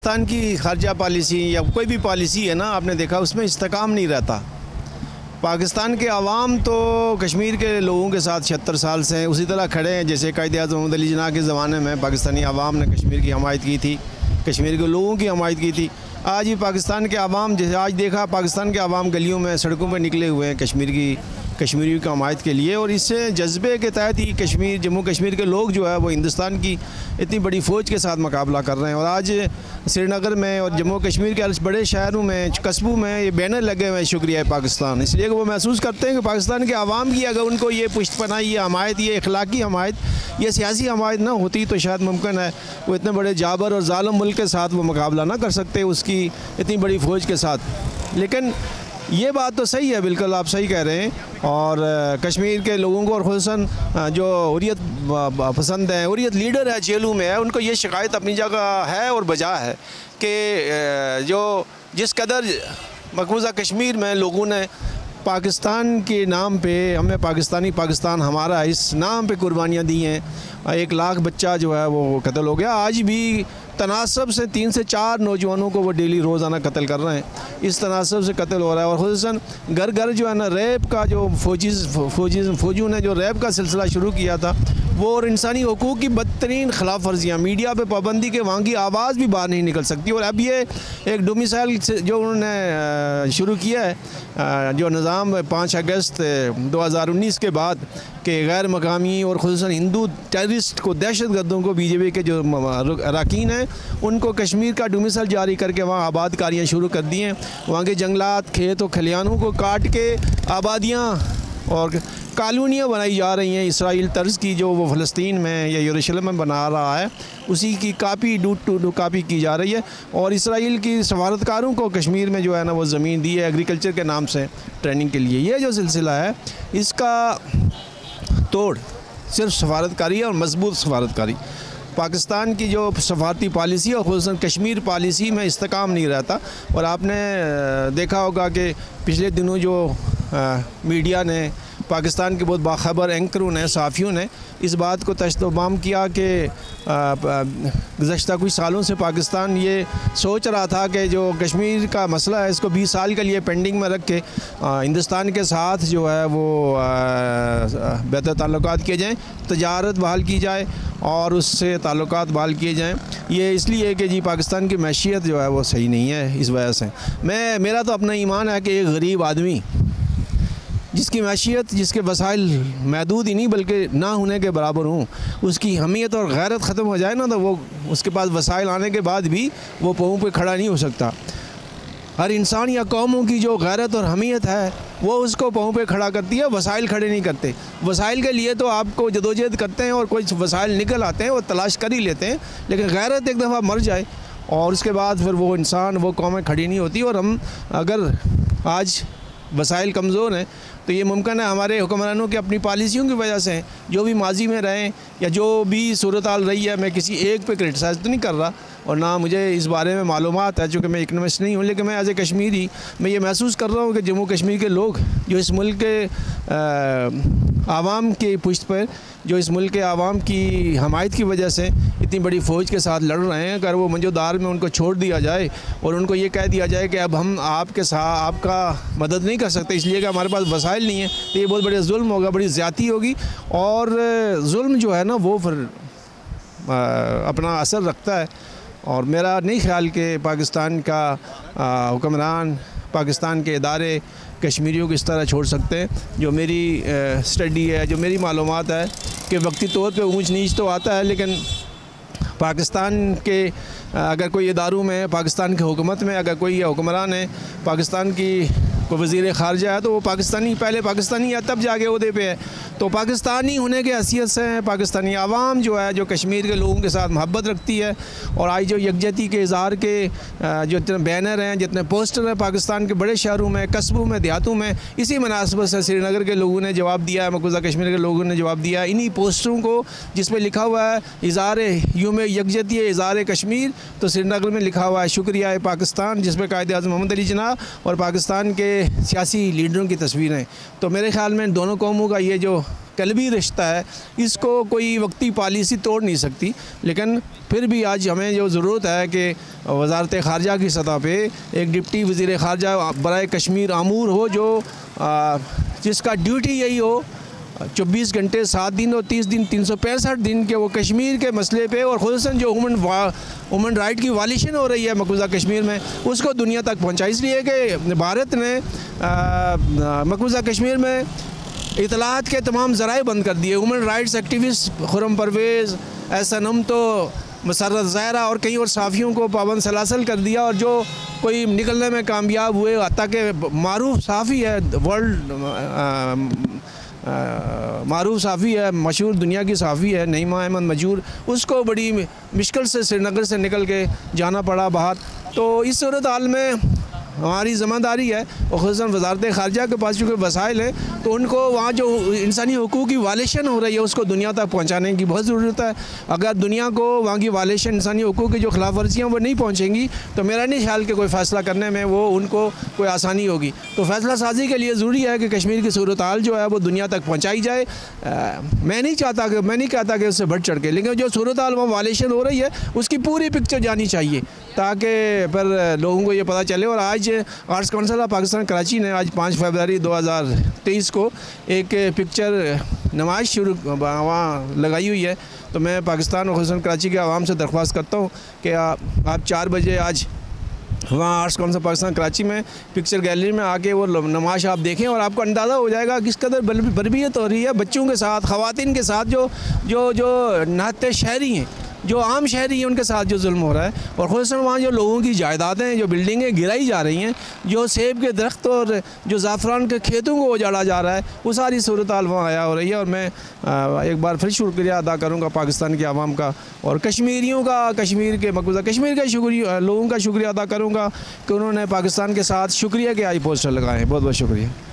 पाकिस्तान की खारजा पॉलिसी या कोई भी पॉलिसी है ना, आपने देखा उसमें इस्तेकाम नहीं रहता। पाकिस्तान के अवाम तो कश्मीर के लोगों के साथ 76 साल से उसी तरह खड़े हैं जैसे कायद-ए-आज़म मोहम्मद अली जिन्ना के ज़माने में पाकिस्तानी अवाम ने कश्मीर की हमायत की थी, कश्मीर के लोगों की हमायत की थी। आज भी पाकिस्तान के अवाम, जैसे आज देखा पाकिस्तान के अवाम गलियों में सड़कों पर निकले हुए हैं कश्मीरियों की हमायत के लिए, और इससे जज्बे के तहत ही जम्मू कश्मीर के लोग जो है वो हिंदुस्तान की इतनी बड़ी फ़ौज के साथ मुकाबला कर रहे हैं। और आज श्रीनगर में और जम्मू कश्मीर के बड़े शहरों में, कस्बों में ये बैनर लगे हुए हैं शुक्रिया पाकिस्तान, इसलिए कि वो महसूस करते हैं कि पाकिस्तान के अवाम की अगर उनको ये पुष्टपनाही, ये हमायत, ये अखलाकी हमायत, ये सियासी हमायत ना होती तो शायद मुमकिन है वो इतने बड़े जाबर और ज़ालिम मुल्क के साथ वो मुकाबला ना कर सकते उसकी इतनी बड़ी फ़ौज के साथ। लेकिन ये बात तो सही है, बिल्कुल आप सही कह रहे हैं। और कश्मीर के लोगों को और खुसूसन जो हुर्रियत पसंद है, हुर्रियत लीडर है, जेलों में है, उनको ये शिकायत अपनी जगह है और बजा है कि जो जिस कदर मकबूजा कश्मीर में लोगों ने पाकिस्तान के नाम पे, हमें पाकिस्तान हमारा, इस नाम पे कुर्बानियाँ दी हैं। 1 लाख बच्चा जो है वो कत्ल हो गया। आज भी तनासब से 3 से 4 नौजवानों को वो डेली रोज़ाना कत्ल कर रहे हैं, इस तनासब से कत्ल हो रहा है। और खुसूसन घर घर जो है ना रैप का, जो फौजियों ने जो रैप का सिलसिला शुरू किया था वो, और इंसानी हकूक़ की बदतरीन खिलाफ वर्जियाँ, मीडिया पे पाबंदी के, वहाँ की आवाज़ भी बाहर नहीं निकल सकती। और अब ये एक डोमिसाइल जो उन्होंने शुरू किया है, जो निज़ाम 5 अगस्त 2019 के बाद के गैर मकामी और खुसूसन हिंदू टेररिस्ट को, दहशतगर्दों को, बीजेपी के जो अरकान हैं उनको कश्मीर का डोमिसाइल जारी करके वहाँ आबादकारियाँ शुरू कर दी हैं। वहाँ के जंगलात, खेत और खलिहानों को काट के आबादियाँ और कॉलोनियाँ बनाई जा रही हैं इसराइल तर्ज की, जो वो फ़लस्तीन में या यरूशलेम में बना रहा है, उसी की कापी टू कापी की जा रही है। और इसराइल की सफारतकारों को कश्मीर में जो है ना वो ज़मीन दी है एग्रीकल्चर के नाम से ट्रेनिंग के लिए। ये जो सिलसिला है इसका तोड़ सिर्फ सफारतकारी और मजबूत सफारतकारी। पाकिस्तान की जो सफारती पॉलिसी और खुसूसन कश्मीर पॉलिसी में इस्तेकाम नहीं रहता। और आपने देखा होगा कि पिछले दिनों जो मीडिया ने, पाकिस्तान के बहुत बाखबर एंकरों ने, सहाफ़ियों ने इस बात को तश्तबाम किया कि गुज़श्ता कुछ सालों से पाकिस्तान ये सोच रहा था कि जो कश्मीर का मसला है इसको 20 साल के लिए पेंडिंग में रख के हिंदुस्तान के साथ जो है वो बेहतर ताल्लुकात किए जाएँ, तजारत बहाल की जाए और उससे ताल्लुकात बहाल किए जाएँ। ये इसलिए कि जी पाकिस्तान की मैशियत जो है वो सही नहीं है। इस वजह से मेरा तो अपना ईमान है कि एक गरीब आदमी जिसकी मैशियत, जिसके वसाइल महदूद ही नहीं बल्कि ना होने के बराबर हों, उसकी हमीयत और गैरत ख़त्म हो जाए ना, तो वो उसके पास वसाइल आने के बाद भी वो पाँव पे खड़ा नहीं हो सकता। हर इंसान या कौमों की जो गैरत और हमीयत है वो उसको पाँव पे खड़ा करती है, वसाइल खड़े नहीं करते। वसाइल के लिए तो आपको जदोजहद करते हैं और कुछ वसाइल निकल आते हैं, वो तलाश कर ही लेते हैं, लेकिन गैरत एक दफ़ा मर जाए और उसके बाद फिर वो इंसान, वो कौमें खड़ी नहीं होती। और हम अगर आज वसाइल कमज़ोर हैं तो ये मुमकिन है हमारे हुक्मरानों की अपनी पॉलिसियों की वजह से, जो भी माजी में रहें या जो भी सूरत हाल रही है। मैं किसी एक पे क्रिटिसाइज़ तो नहीं कर रहा और ना मुझे इस बारे में मालूमात है, चूँकि मैं इकनॉमिस्ट नहीं हूँ, लेकिन मैं एज ए कश्मीरी मैं ये महसूस कर रहा हूँ कि जम्मू कश्मीर के लोग जो इस मुल्क के आवाम के पुश्त पर, जो इस मुल्क के आवाम की हमायत की वजह से इतनी बड़ी फ़ौज के साथ लड़ रहे हैं, अगर वो मंजोदार में उनको छोड़ दिया जाए और उनको ये कह दिया जाए कि अब हम आपके साथ आपका मदद नहीं कर सकते इसलिए कि हमारे पास वसाइल नहीं है, तो ये बहुत बड़ा जुल्म होगा, बड़ी ज़्यादती होगी। और जुल्म जो है ना वो फिर अपना असर रखता है। और मेरा नहीं ख्याल कि पाकिस्तान का हुक्मरान, पाकिस्तान के इदारे कश्मीरियों को इस तरह छोड़ सकते हैं। जो मेरी स्टडी है, जो मेरी मालूमात है कि वक्ती तौर पे ऊंच नीच तो आता है, लेकिन पाकिस्तान के अगर कोई इदारों में, पाकिस्तान की हुकूमत में अगर कोई हुक्मरान है, पाकिस्तान की कोई वज़ीर ख़ारजा है, तो वो पाकिस्तानी, पहले पाकिस्तानी है तब जाके ओहदे पे है। तो पाकिस्तानी होने के हैसियत से पाकिस्तानी आवाम जो है, जो कश्मीर के लोगों के साथ मोहब्बत रखती है, और आज जो यकजहती के इज़हार के जो इतने बैनर हैं, जितने पोस्टर हैं पाकिस्तान के बड़े शहरों में, कस्बों में, देहातों में, इसी मुनासबत से श्रीनगर के लोगों ने जवाब दिया है, मकबूजा कश्मीर के लोगों ने जवाब दिया है इन्हीं पोस्टरों को जिस पर लिखा हुआ है इज़हार यूम यकजहती इज़हार कश्मीर, तो श्रीनगर में लिखा हुआ है शुक्रिया पाकिस्तान, जिस पर कायद-ए-आज़म मोहम्मद अली जिन्ना और पाकिस्तान के सियासी लीडरों की तस्वीरें। तो मेरे ख़्याल में दोनों कौमों का ये जो कल्बी रिश्ता है, इसको कोई वक्ती पॉलिसी तोड़ नहीं सकती। लेकिन फिर भी आज हमें जो ज़रूरत है कि वज़ारत ख़ारजा की सतह पे एक डिप्टी वज़ीर ख़ारजा बराए कश्मीर आमूर हो, जो जिसका ड्यूटी यही हो 24 घंटे 7 दिन और 30 दिन 365 दिन के वो कश्मीर के मसले पे, और ख़ुसूसन जो ह्यूमन राइट की वालिशन हो रही है मकबूजा कश्मीर में, उसको दुनिया तक पहुँचाए। इसलिए कि भारत ने मकबूजा कश्मीर में इतलात के तमाम ज़राए बंद कर दिए। Human rights activist Khurram Parvez, Ehsan तो मसर्रत ज़ाहिरा और कई और सहाफ़ियों को पाबंद सलासल कर दिया, और जो कोई निकलने में कामयाब हुए, हत्ता के मारूफ सहाफ़ी है, वर्ल्ड मारूफ सहाफ़ी है, मशहूर दुनिया की सहाफ़ी है नईमा अहमद मजूर, उसको बड़ी मुश्किल से श्रीनगर से निकल के जाना पड़ा बाहर। तो इस सूरत हाल में हमारी ज़िम्मेदारी है, और ख़ुसूसन वज़ारत ख़ारजा के पास चूँकि वसाइल हैं, तो उनको वहाँ जो इंसानी हुकूक़ की वालिशन हो रही है उसको दुनिया तक पहुँचाने की बहुत ज़रूरत है। अगर दुनिया को वहाँ की वालिशन, इंसानी हुकूक़ की जो खिलाफ वर्जियाँ वो नहीं पहुँचेंगी, तो मेरा नहीं ख्याल कि कोई फ़ैसला करने में वो उनको कोई आसानी होगी। तो फ़ैसला साजी के लिए ज़रूरी है कि कश्मीर की सूरत हाल जो है वो दुनिया तक पहुँचाई जाए। मैं नहीं कहता कि उससे बढ़ चढ़ के, लेकिन जो सूरत हाल वहाँ वालिशन हो रही है उसकी पूरी पिक्चर जानी चाहिए, ताकि पर लोगों को ये पता चले। और आज arts council of Pakistan Karachi ने आज 5 फरवरी 2023 को एक पिक्चर नुमाइश शुरू वहाँ लगाई हुई है। तो मैं पाकिस्तान और ख़ुसूसन कराची के आवाम से दरख्वास्त करता हूँ कि आप 4 बजे आज वहाँ आर्ट्स काउंसिल पाकिस्तान कराची में पिक्चर गैलरी में आके वो नुमाइश आप देखें, और आपको अंदाज़ा हो जाएगा किस कदर बर्बियत हो रही है बच्चों के साथ, ख़वातीन के साथ, जो नाते शहरी हैं, जो आम शहरी हैं, उनके साथ जो जुल्म हो रहा है। और ख़ुसूसन वहाँ जो लोगों की जायदादें, जो बिल्डिंगें गिराई जा रही हैं, जो सेब के दरख्त और जो ज़ाफ़रान के खेतों को उजाड़ा जा रहा है, वो सारी सूरत हाल वहाँ आया हो रही है। और मैं एक बार फिर शुक्रिया अदा करूँगा पाकिस्तान के आवाम का और कश्मीरियों का, कश्मीर के मकबूजा कश्मीर के लोगों का शुक्रिया अदा करूँगा कि उन्होंने पाकिस्तान के साथ शुक्रिया के आई पोस्टर लगाए। बहुत बहुत शुक्रिया।